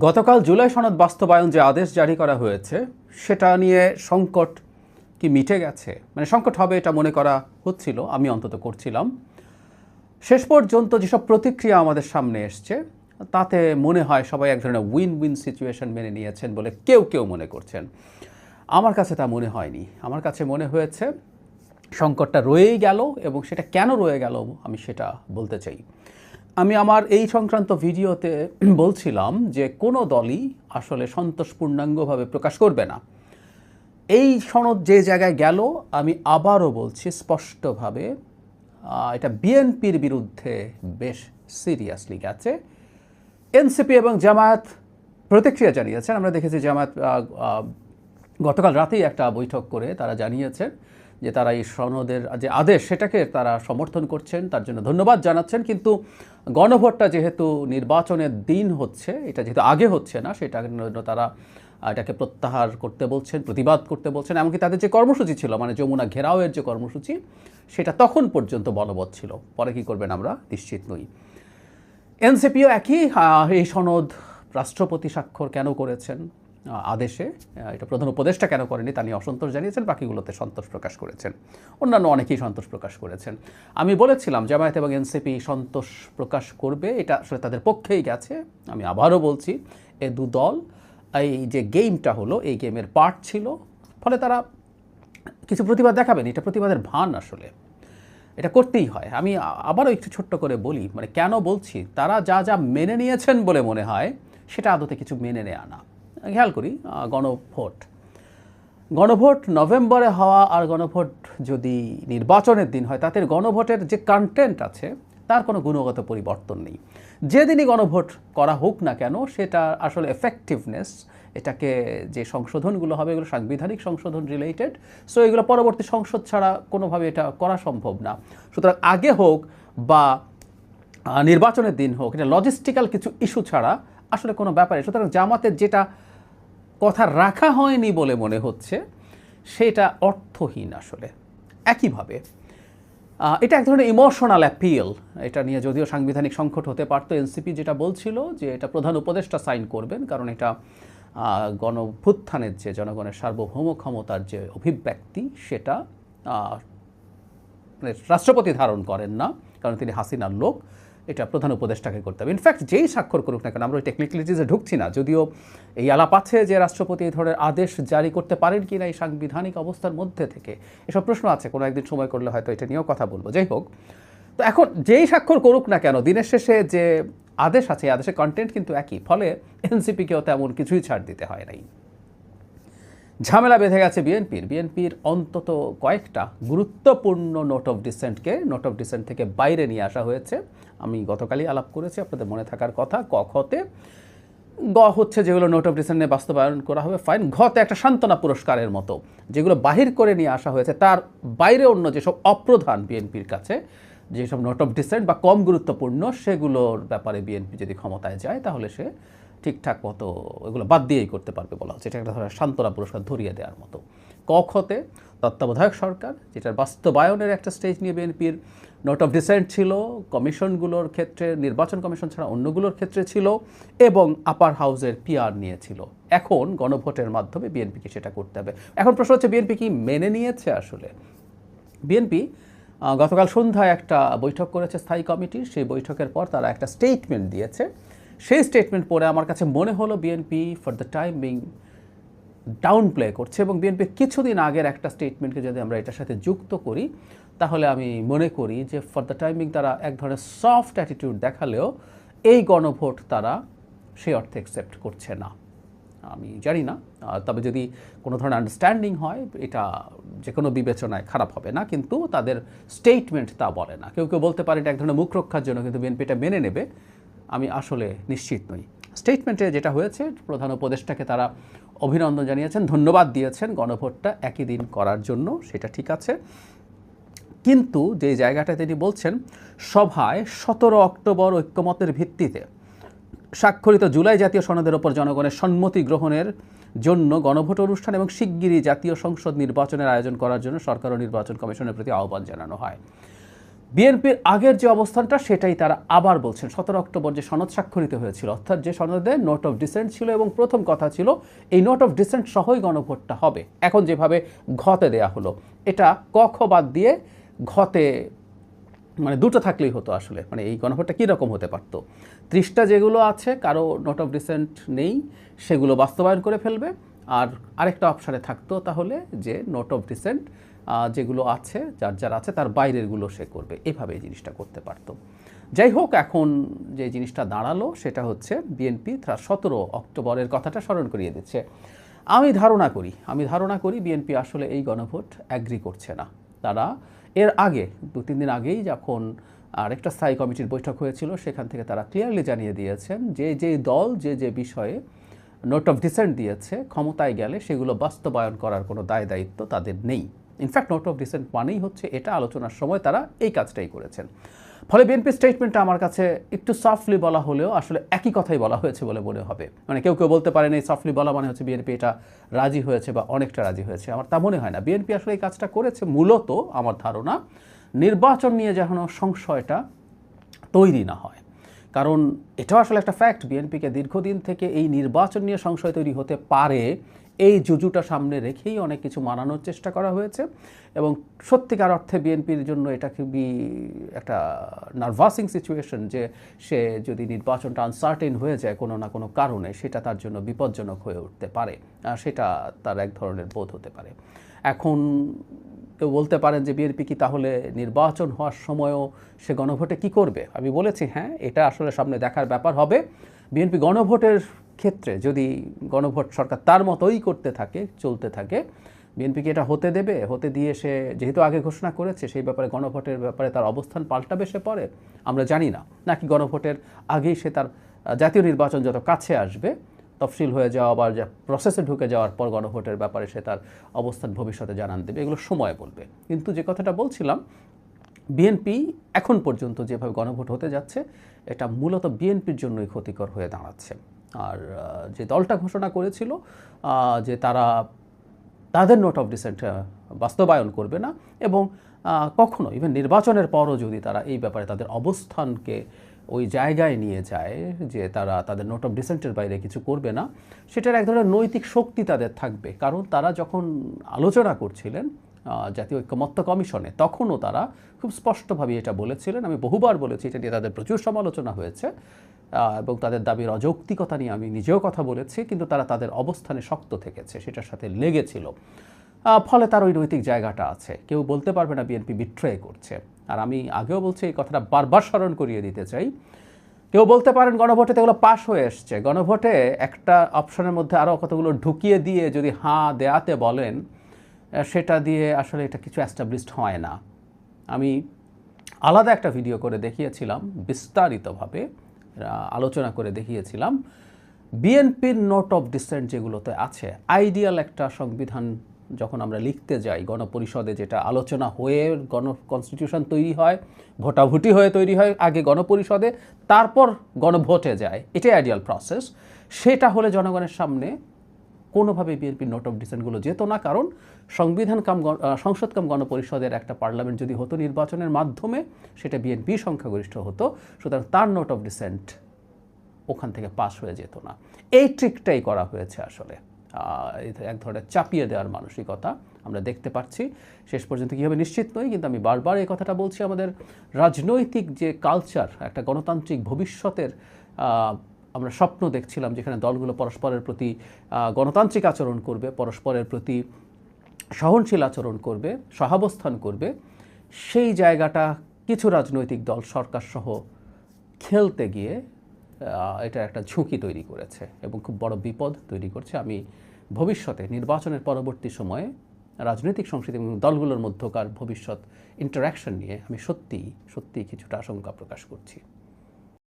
গতকাল জুলাই সনদ বাস্তবায়ন যে আদেশ জারি করা হয়েছে সেটা নিয়ে সংকট কি মিটে গেছে? মানে সংকট হবে এটা মনে করা হচ্ছিল, আমি অন্তত করছিলাম। শেষ পর্যন্ত যেসব প্রতিক্রিয়া আমাদের সামনে এসছে তাতে মনে হয় সবাই এক ধরনের উইন উইন সিচুয়েশন মেনে নিয়েছেন বলে কেউ কেউ মনে করছেন। আমার কাছে তা মনে হয়নি। আমার কাছে মনে হয়েছে সংকটটা রয়েই গেল, এবং সেটা কেন রয়ে গেল আমি সেটা বলতে চাই। আমি আমার এই সংক্রান্ত ভিডিওতে বলছিলাম যে কোনো দলই আসলে সন্তোষ পূর্ণাঙ্গভাবে প্রকাশ করবে না। এই সনদ যে জায়গায় গেল, আমি আবারও বলছি স্পষ্টভাবে, এটা বিএনপির বিরুদ্ধে বেশ সিরিয়াসলি গেছে। এনসিপি এবং জামায়াত প্রতিক্রিয়া জানিয়েছেন। আমরা দেখেছি জামায়াত গতকাল রাতেই একটা বৈঠক করে তারা জানিয়েছেন যে তারা এই সনদের যে আদেশ সেটাকে তারা সমর্থন করছেন, তার জন্য ধন্যবাদ জানাচ্ছেন। কিন্তু গণভোটটা যেহেতু নির্বাচনের দিন হচ্ছে, এটা যেহেতু আগে হচ্ছে না, সেটার জন্য তারা এটাকে প্রত্যাহার করতে বলছেন, প্রতিবাদ করতে বলছেন। এমনকি তাদের যে কর্মসূচি ছিল, মানে যমুনা ঘেরাওয়ের যে কর্মসূচি, সেটা তখন পর্যন্ত বলবৎ ছিল। পরে কী করবেন আমরা নিশ্চিত নই। এনসিপিও একই, এই সনদ রাষ্ট্রপতি স্বাক্ষর কেন করেছেন আদেশে, এটা প্রধান উপদেষ্টা কেন করেনি তা নিয়ে অসন্তোষ জানিয়েছেন, বাকিগুলোতে সন্তোষ প্রকাশ করেছেন। অন্যান্য অনেকেই সন্তোষ প্রকাশ করেছেন। আমি বলেছিলাম জামায়াত এবং এনসিপি সন্তোষ প্রকাশ করবে, এটা আসলে তাদের পক্ষেই গেছে। আমি আবারও বলছি, এ দু দল এই যে গেমটা হলো, এই গেমের পার্ট ছিল, ফলে তারা কিছু প্রতিবাদ দেখাবেন। এটা প্রতিবাদের ভান, আসলে এটা করতেই হয়। আমি আবারও একটু ছোট্ট করে বলি, মানে কেন বলছি, তারা যা যা মেনে নিয়েছেন বলে মনে হয় সেটা আদতে কিছু মেনে নেওয়া না। খেয়াল করি, গণভোট নভেম্বরে হওয়া আর গণভোট যদি নির্বাচনের দিন হয়, তাতে গণভোটের যে কন্টেন্ট আছে তার কোনো গুণগত পরিবর্তন নেই। যেদিনই গণভোট করা হোক না কেন, সেটা আসলে এফেক্টিভনেস, এটাকে যে সংশোধনগুলো হবে এগুলো সাংবিধানিক সংশোধন রিলেটেড। সো এগুলো পরবর্তী সংসদ ছাড়া কোনোভাবে এটা করা সম্ভব না। সুতরাং আগে হোক বা নির্বাচনের দিন হোক, এটা লজিস্টিক্যাল কিছু ইস্যু ছাড়া আসলে কোনো ব্যাপারে। সুতরাং জামাতের যেটা কথা রাখা হয়নি বলে মনে হচ্ছে সেটা অর্থহীন আসলে। একইভাবে এটা এক ধরনের ইমোশনাল অ্যাপিল। এটা নিয়ে যদিও সাংবিধানিক সংকট হতে পারতো, এনসিপি যেটা বলছিল যে এটা প্রধান উপদেষ্টা সাইন করবেন, কারণ এটা গণভ্যুত্থানের যে জনগণের সার্বভৌম ক্ষমতার যে অভিব্যক্তি, সেটা রাষ্ট্রপতি ধারণ করেন না, কারণ তিনি হাসিনার লোক। এটা প্রধান উপদেষ্টাকে করতে হবে। ইনফ্যাক্ট যেই স্বাক্ষর করুক না কেন, আমরা ওই টেকনিক্যালিটিসে ঢুকছি না, যদিও এই আলাপ আছে যে রাষ্ট্রপতি এই ধরনের আদেশ জারি করতে পারেন কি না এই সাংবিধানিক অবস্থার মধ্যে থেকে, এসব প্রশ্ন আছে। কোনো একদিন সময় করলে হয়তো এটা নিয়েও কথা বলবো। যাই হোক, তো এখন যেই স্বাক্ষর করুক না কেন, দিনের শেষে যে আদেশ আছে, আদেশের কন্টেন্ট কিন্তু একই। ফলে এনসিপিকেও তেমন কিছুই ছাড় দিতে হয় নাই। ঝামেলা বেঁধে গেছে বিএনপির অন্তত কয়েকটা গুরুত্বপূর্ণ নোট অফ ডিসেন্ট থেকে বাইরে নিয়ে আসা হয়েছে। আমি গতকালই আলাপ করেছি, আপনাদের মনে থাকার কথা। কতে হচ্ছে যেগুলো নোট অফ ডিসেন্ট নিয়ে বাস্তবায়ন করা হবে, ফাইন। ঘতে একটা সান্ত্বনা পুরস্কারের মতো যেগুলো বাহির করে নিয়ে আসা হয়েছে, তার বাইরে অন্য যেসব অপ্রধান বিএনপির কাছে, যেসব নোট অফ ডিসেন্ট বা কম গুরুত্বপূর্ণ, সেগুলোর ব্যাপারে বিএনপি যদি ক্ষমতায় যায় তাহলে সে ঠিকঠাক মতো এগুলো বাদ দিয়েই করতে পারবে বলা হচ্ছে। এটা একটা ধরনের সান্ত্বনা পুরস্কার ধরিয়ে দেওয়ার মতো। কতে তত্ত্বাবধায়ক সরকার, যেটার বাস্তবায়নের একটা স্টেজ নিয়ে বিএনপির নোট অফ ডিসেন্ট ছিল, কমিশনগুলোর ক্ষেত্রে, নির্বাচন কমিশন ছাড়া অন্যগুলোর ক্ষেত্রে ছিল, এবং আপার হাউসের পিআর নিয়েছিল। এখন গণভোটের মাধ্যমে বিএনপিকে সেটা করতে হবে। এখন প্রশ্ন হচ্ছে, বিএনপি কি মেনে নিয়েছে আসলে? বিএনপি গতকাল সন্ধ্যায় একটা বৈঠক করেছে স্থায়ী কমিটির। সেই বৈঠকের পর তারা একটা স্টেটমেন্ট দিয়েছে। সেই স্টেটমেন্ট পড়ে আমার কাছে মনে হলো BNP for the time being down play করছে। এবং বিএনপির কিছুদিন আগের একটা স্টেটমেন্টকে যদি আমরা এটার সাথে যুক্ত করি, তাহলে আমি মনে করি যে ফর দ্য টাইম বিং তারা এক ধরনের সফট অ্যাটিটিউড দেখালেও এই গণভোট তারা সেই অর্থে অ্যাকসেপ্ট করছে না। আমি জানি না, তবে যদি কোনো ধরনের আন্ডারস্ট্যান্ডিং হয়, এটা যে কোনো বিবেচনায় খারাপ হবে না, কিন্তু তাদের স্টেটমেন্ট তা বলে না। কেউ কেউ বলতে পারে এটা এক ধরনের মুখ রক্ষার জন্য, কিন্তু বিএনপি এটা মেনে নেবে আমি আসলে নিশ্চিত নই। স্টেটমেন্টে যেটা হয়েছে, প্রধান উপদেষ্টাকে তারা অভিনন্দন জানিয়েছেন, ধন্যবাদ দিয়েছেন গণভোটটা একই দিন করার জন্য, সেটা ঠিক আছে। কিন্তু যে জায়গাটা তিনি বলছেন, সভায় 17 অক্টোবর ঐক্যমতের ভিত্তিতে স্বাক্ষরিত জুলাই জাতীয় সনদের ওপর জনগণের সম্মতি গ্রহণের জন্য গণভোট অনুষ্ঠান এবং শিগগিরই জাতীয় সংসদ নির্বাচনের আয়োজন করার জন্য সরকার ও নির্বাচন কমিশনের প্রতি আহ্বান জানানো হয়। বিএনপির আগের যে অবস্থানটা সেটাই তারা আবার বলছেন। 17 অক্টোবর যে সনদ স্বাক্ষরিত হয়েছিল, অর্থাৎ যে সনদে নোট অফ ডিসেন্ট ছিল এবং প্রথম কথা ছিল এই নোট অফ ডিসেন্ট সহই গণভোটটা হবে। এখন যেভাবে ঘতে দেয়া হলো, এটা ক খ বাদ দিয়ে ঘতে মানে দুটো থাকলেই হতো আসলে। মানে এই গণভোটটা কীরকম হতে পারত? 30টা যেগুলো আছে কারো নোট অফ ডিসেন্ট নেই, সেগুলো বাস্তবায়ন করে ফেলবে। আর আরেকটা অপশানে থাকতো তাহলে যে নোট অফ ডিসেন্ট যেগুলো আছে, যার আছে তার বাইরেরগুলো সে করবে। এভাবে এই জিনিসটা করতে পারতো। যাই হোক, এখন যে জিনিসটা দাঁড়ালো সেটা হচ্ছে বিএনপি 17 অক্টোবরের কথাটা স্মরণ করিয়ে দিচ্ছে। আমি ধারণা করি বিএনপি আসলে এই গণভোট অ্যাগ্রি করছে না। তারা এর আগে 2-3 দিন আগেই যখন আরেকটা স্থায়ী কমিটির বৈঠক হয়েছিল, সেখান থেকে তারা ক্লিয়ারলি জানিয়ে দিয়েছেন যে দল যে বিষয়ে নোট অফ ডিসেন্ট দিয়েছে ক্ষমতায় গেলে সেগুলো বাস্তবায়ন করার কোনো দায় দায়িত্ব তাদের নেই। ইনফ্যাক্ট নোট অফ ডিসেন্ট মানেই হচ্ছে এটা, আলোচনার সময় তারা এই কাজটাই করেছেন। ফলে বিএনপির স্টেটমেন্টটা আমার কাছে একটু সফটলি বলা হলেও আসলে একই কথাই বলা হয়েছে বলে মনে হবে। মানে কেউ বলতে পারেন এই সফটলি বলা মানে হচ্ছে বিএনপি এটা রাজি হয়েছে বা অনেকটা রাজি হয়েছে। আমার তা মনে হয় না। বিএনপি আসলে এই কাজটা করেছে মূলত, আমার ধারণা, নির্বাচন নিয়ে যেন সংশয়টা তৈরি না হয়। কারণ এটাও আসলে একটা ফ্যাক্ট, বিএনপিকে দীর্ঘদিন থেকে এই নির্বাচন নিয়ে সংশয় তৈরি হতে পারে এই জুজুটা সামনে রেখেই অনেক কিছু মানানোর চেষ্টা করা হয়েছে। এবং সত্যিকার অর্থে বিএনপির জন্য এটা খুবই একটা নার্ভাসিং সিচুয়েশন যে সে যদি নির্বাচনটা আনসার্টেন হয়ে যায় কোনো না কোনো কারণে, সেটা তার জন্য বিপজ্জনক হয়ে উঠতে পারে। সেটা তার এক ধরনের বোধ হতে পারে। এখন কেউ বলতে পারেন যে বিএনপি কি তাহলে নির্বাচন হওয়ার সময়ও সে গণভোটে কি করবে? আমি বলেছি হ্যাঁ, এটা আসলে সামনে দেখার ব্যাপার হবে। বিএনপি গণভোটের ক্ষেত্রে যদি গণভোট সরকার তার মতোই চলতে থাকে, বিএনপি কি এটা হতে দেবে? হতে দিয়ে সে যেহেতু আগে ঘোষণা করেছে সেই ব্যাপারে, গণভোটের ব্যাপারে তার অবস্থান পাল্টাবে সে পরে? আমরা জানি না। নাকি গণভোটের আগেই সে তার জাতীয় নির্বাচন যত কাছে আসবে, তফসিল হয়ে যাওয়া বা প্রসেসে ঢুকে যাওয়ার পর গণভোটের ব্যাপারে সে তার অবস্থান ভবিষ্যতে জানান দেবে? এগুলো সময় বলবে। কিন্তু যে কথাটা বলছিলাম, বিএনপি এখন পর্যন্ত যেভাবে গণভোট হতে যাচ্ছে, এটা মূলত বিএনপির জন্যই ক্ষতিকর হয়ে দাঁড়াচ্ছে। আর যে দলটা ঘোষণা করেছিল যে তারা তাদের নোট অফ ডিসেন্ট বাস্তবায়ন করবে না, এবং কখনো ইভেন নির্বাচনের পরও যদি তারা এই ব্যাপারে তাদের অবস্থানকে ওই জায়গায় নিয়ে যায় যে তারা তাদের নোট অফ ডিসেন্টের বাইরে কিছু করবে না, সেটার এক ধরনের নৈতিক শক্তি তাদের থাকবে। কারণ তারা যখন আলোচনা করছিলেন জাতীয় ঐক্যমত্য কমিশনে, তখনও তারা খুব স্পষ্টভাবে এটা বলেছিলেন। আমি বহুবার বলেছি, এটা নিয়ে তাদের প্রচুর সমালোচনা হয়েছে এবং তাদের দাবির অযৌক্তিকতা নিয়ে আমি নিজেও কথা বলেছি, কিন্তু তারা তাদের অবস্থানে শক্ত থেকেছে, সেটার সাথে লেগেছিল। ফলে তার ওই নৈতিক জায়গাটা আছে। কেউ বলতে পারবে না বিএনপি বিট্রে করছে। আর আমি আগেও বলছি, এই কথাটা বারবার স্মরণ করিয়ে দিতে চাই। কেউ বলতে পারেন গণভোটে তো এগুলো পাশ হয়ে এসছে, গণভোটে একটা অপশনের মধ্যে আরও কতগুলো ঢুকিয়ে দিয়ে যদি হাঁ দেয়াতে বলেন, সেটা দিয়ে আসলে এটা কিছু অ্যাস্টাবলিশড হয় না। আমি আলাদা একটা ভিডিও করে দেখিয়েছিলাম, বিস্তারিতভাবে আলোচনা করে দেখিয়েছিলাম বিএনপির নোট অফ ডিসেন্ট যেগুলোতে আছে। আইডিয়াল একটা সংবিধান যখন আমরা লিখতে যাই, গণপরিষদে যেটা আলোচনা হয়ে কনস্টিটিউশন তৈরি হয়, ভোটাভুটি হয়ে তৈরি হয় আগে গণপরিষদে, তারপর গণভোটে যায়, এটাই আইডিয়াল প্রসেস। সেটা হলে জনগণের সামনে কোনোভাবে বিএনপির নোট অফ ডিসেন্টগুলো যেত না। কারণ সংসদ কাম গণপরিষদের একটা পার্লামেন্ট যদি হতো নির্বাচনের মাধ্যমে, সেটা বিএনপি সংখ্যাগরিষ্ঠ হতো, সুতরাং তার নোট অফ ডিসেন্ট ওখান থেকে পাস হয়ে যেত না। এই ট্রিকটাই করা হয়েছে আসলে। এক ধরনের চাপিয়ে দেওয়ার মানসিকতা আমরা দেখতে পাচ্ছি। শেষ পর্যন্ত কী হবে নিশ্চিত নই, কিন্তু আমি বারবার এই কথাটা বলছি, আমাদের রাজনৈতিক যে কালচার, একটা গণতান্ত্রিক ভবিষ্যতের আমরা স্বপ্ন দেখছিলাম, যেখানে দলগুলো পরস্পরের প্রতি গণতান্ত্রিক আচরণ করবে, পরস্পরের প্রতি সহনশীল আচরণ করবে, সহাবস্থান করবে, সেই জায়গাটা কিছু রাজনৈতিক দল সরকার সহ খেলতে গিয়ে এটা একটা ঝুঁকি তৈরি করেছে এবং খুব বড় বিপদ তৈরি করছে। আমি ভবিষ্যতে নির্বাচনের পরবর্তী সময়ে রাজনৈতিক সংস্কৃতি এবং দলগুলোর মধ্যকার ভবিষ্যৎ ইন্টারাকশন নিয়ে আমি সত্যিই কিছুটা আশঙ্কা প্রকাশ করছি।